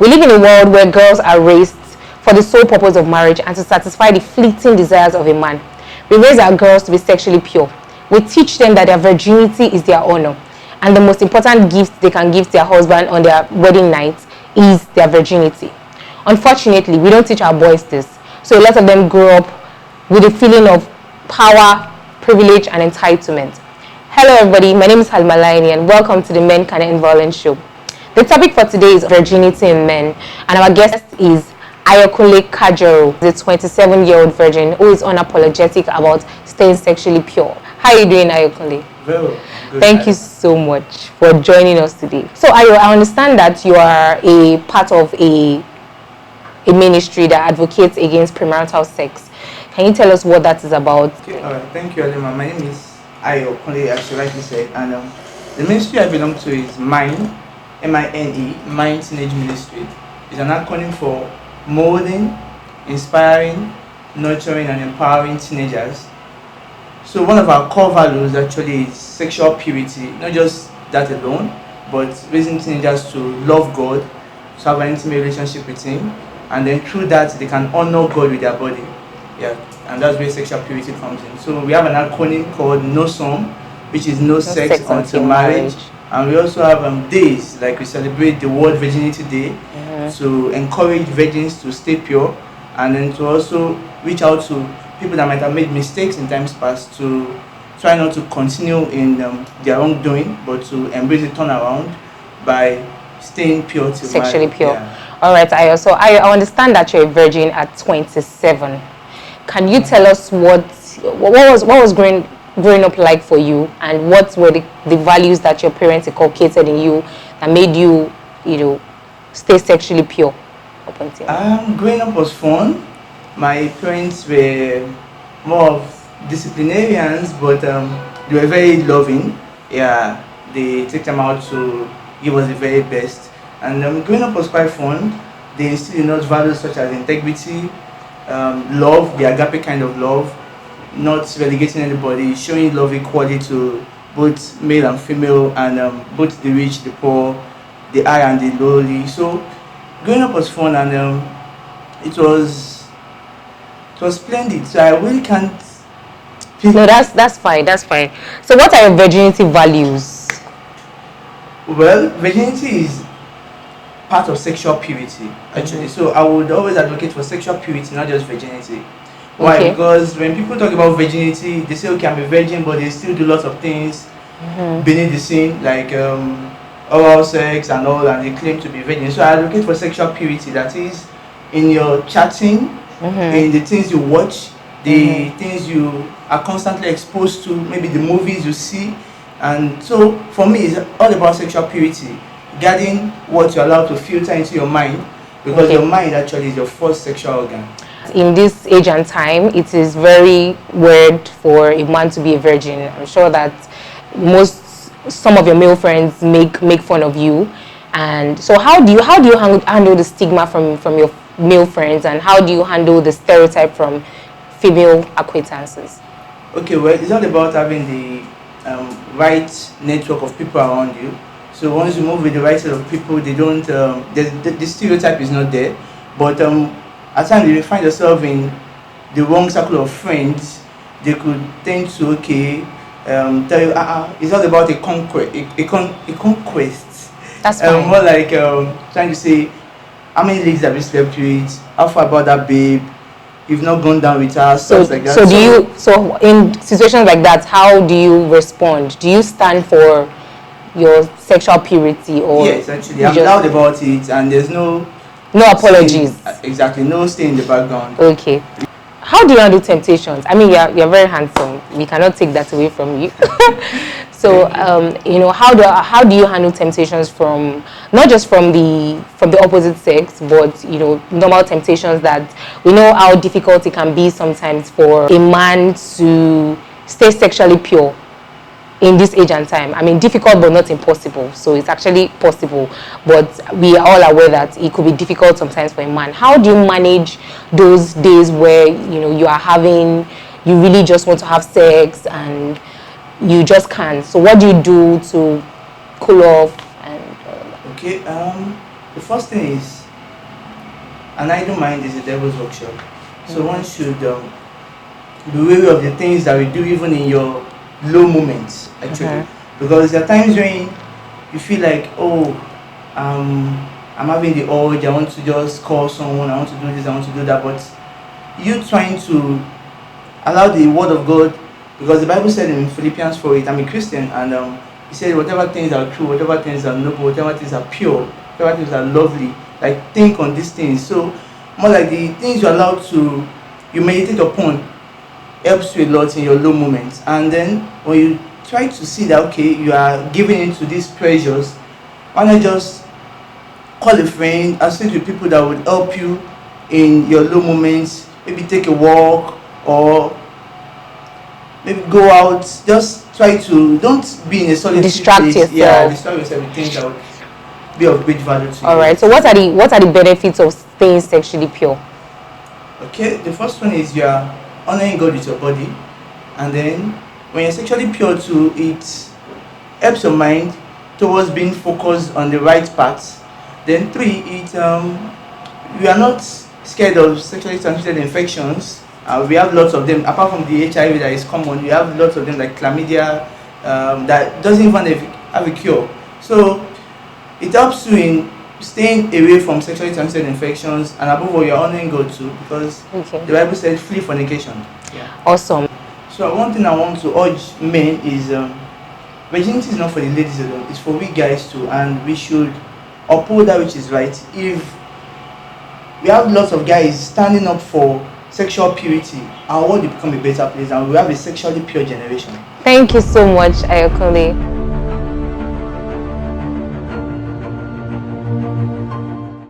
We live in a world where girls are raised for the sole purpose of marriage and to satisfy the fleeting desires of a man. We raise our girls to be sexually pure. We teach them that their virginity is their honor, and the most important gift they can give their husband on their wedding night is their virginity. Unfortunately, we don't teach our boys this, so a lot of them grow up with a feeling of power, privilege, and entitlement. Hello everybody, my name is Halima Laini and welcome to the Men Can End Violence Show. The topic for today is Virginity in Men, and our guest is Ayokunle Kajoro, the 27-year-old virgin who is unapologetic about staying sexually pure. How are you doing, Ayokunle? Very well. Thank you so much for joining us today. So, Ayo, I understand that you are a part of a ministry that advocates against premarital sex. Can you tell us what that is about? Okay, all right. Thank you, Alima. My name is Ayokunle, as you rightly said, and the ministry I belong to is MINE, M-I-N-E, MINE Teenage Ministry. It's an acronym for Molding, Inspiring, Nurturing, and Empowering Teenagers. So one of our core values actually is sexual purity, not just that alone, but raising teenagers to love God, to have an intimate relationship with Him, and then through that they can honor God with their body. Yeah, and that's where sexual purity comes in. So we have an acronym called NOSOM, which is no sex until marriage. And we also have days, like we celebrate the World Virginity Day, to encourage virgins to stay pure, and then to also reach out to people that might have made mistakes in times past, to try not to continue in their wrongdoing, but to embrace the turnaround by staying pure till sexually marriage. pure. Yeah. All right, Ayo. So I understand that you're a virgin at 27. Can you tell us what was growing up like for you, and what were the values that your parents inculcated in you that made you, stay sexually pure up until now? Growing up was fun. My parents were more of disciplinarians, but they were very loving. Yeah, they take them out to give us the very best. And growing up was quite fun. They instilled in us values such as integrity, love, the agape kind of love, not relegating anybody, showing love equally to both male and female, and both the rich, the poor, the high and the lowly. So growing up was fun, and it was splendid. So I really can't. No, that's fine. That's fine. So, what are your virginity values? Well, virginity is part of sexual purity, actually. So I would always advocate for sexual purity, not just virginity. Why? Okay. Because when people talk about virginity, they say, okay, I'm a virgin, but they still do lots of things beneath the scene, like oral sex and all, and they claim to be virgin. So I advocate for sexual purity, that is, in your chatting, in the things you watch, the things you are constantly exposed to, maybe the movies you see. And so for me, it's all about sexual purity, guarding what you're allowed to filter into your mind, because your mind actually is your first sexual organ. In this age and time, it is very weird for a man to be a virgin. I'm sure that some of your male friends make fun of you. And so how do you handle the stigma from your male friends, and how do you handle the stereotype from female acquaintances? Okay, well, it's all about having the right network of people around you. So once you move with the right set of people, they don't the stereotype is not there. But at times if you find yourself in the wrong circle of friends, they could tend to tell you it's all about a conquest. That's fine. More like trying to say, how many ladies have you slept with? How far about that babe? You've not gone down with her, stuff like that. So in situations like that, how do you respond? Do you stand for your sexual purity, or yes, actually, I'm loud about it, and there's no apologies. Exactly, no stay in the background. Okay. How do you handle temptations? I mean, you're very handsome. We cannot take that away from you. So, how do you handle temptations from not just from the opposite sex, but normal temptations that we know how difficult it can be sometimes for a man to stay sexually pure in this age and time? I mean, difficult but not impossible. So it's actually possible, but we are all aware that it could be difficult sometimes for a man. How do you manage those days where you really just want to have sex and you just can't? So what do you do to cool off? Okay, the first thing is an idle mind is a devil's workshop. So one should be wary of the things that we do even in your low moments, actually. Because there are times when you feel like, oh, I'm having the urge, I want to just call someone, I want to do this, I want to do that, but you trying to allow the word of God, because the Bible said in Philippians 4:8, I'm a Christian, and he said whatever things are true, whatever things are noble, whatever things are pure, whatever things are lovely, like think on these things. So more like the things you're allowed to, you meditate upon, helps you a lot in your low moments. And then when you try to see that, okay, you are giving into these pressures, why not just call a friend, associate with people that would help you in your low moments, maybe take a walk, or maybe go out, just try to, don't be in a solitary Distract place. yourself. Yeah, distract yourself with things that would be of great value to you. All right. So what are the benefits of staying sexually pure? Okay, the first one is you are honoring God with your body, and then when you're sexually pure too, it helps your mind towards being focused on the right path. Then three, it we are not scared of sexually transmitted infections. We have lots of them. Apart from the HIV that is common, we have lots of them like chlamydia that doesn't even have a cure. So it helps you in staying away from sexually transmitted infections, and above all, you're honoring God too, because the Bible said flee fornication. Yeah. Awesome. So one thing I want to urge men is virginity is not for the ladies alone, it's for we guys too, and we should uphold that which is right. If we have lots of guys standing up for sexual purity, our world will become a better place, and we have a sexually pure generation. Thank you so much, Ayokole.